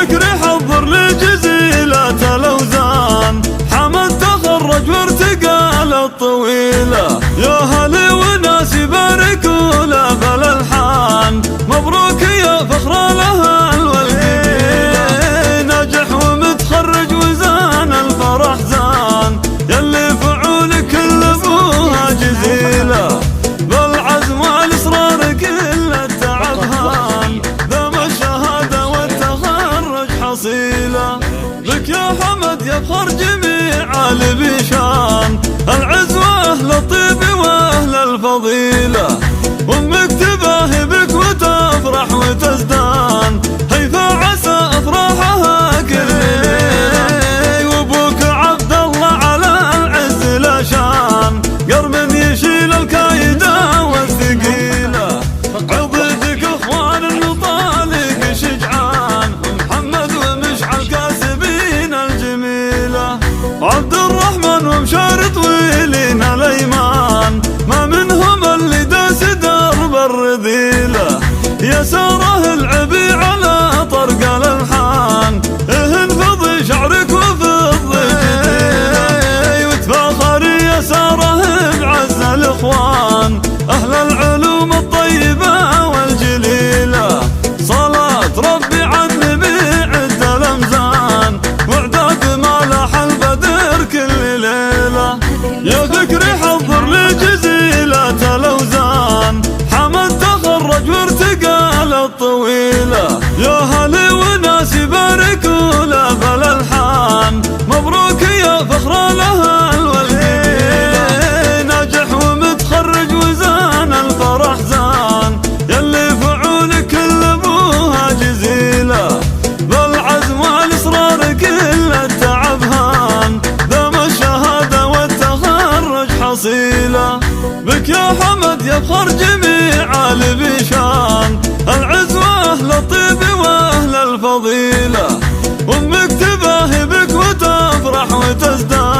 فكري حضر لجزيلة الأوزان، حمد تخرج وارتقى للطويلة، يا هلي وناس يباركوا له بالألحان، مبروك يا فخر الأهل والجيل، ناجح ومتخرج وزان الفرح زان، يلي فعولك كل ابوها جزيلة، بالعزم والإصرار كل التعب هان، ذم الشهادة والتخرج حصيلة، بك يا حمد يفخر جميع البيشان، العز واهل الطيب واهل الفضيلة، وامك تباهي بك وتفرح وتزدان، هيث عسى افراحها كل، وابوك عبد الله على العز لا شان، قرم يشيل الكايدة والثقيلة، عضدك اخوان وطالق شجعان، محمد ومشعل كاسبين الجميلة، عبد الرحمن ومشار طويلين الايمان، ما منهم اللي داس درب الرذيلة، يساره العبي على طرق الالحان، انفض شعرك وفض جدي، وتفاخر يساره بعز الاخوان، اهل العلوم الطيبة والجليلة، صلاة ربي على النبي عد الامزان، واعداد ما لاح البدر كل ليلة، يا فكري حضر لجزيلة الأوزان، حمد تخرج وارتقى للطويلة، يا هلي وناس يباركوا له بالألحان، مبروك يا فخر الأهل والجيل، ناجح ومتخرج وزان الفرح زان، يلي فعولك كل ابوها جزيلة، بالعزم والإصرار كل التعب هان، ذم الشهادة والتخرج حصيلة، بك يا حمد يفخر جميع البيشان، العز واهل الطيب واهل الفضيلة، وامك تباهي بك وتفرح وتزدان.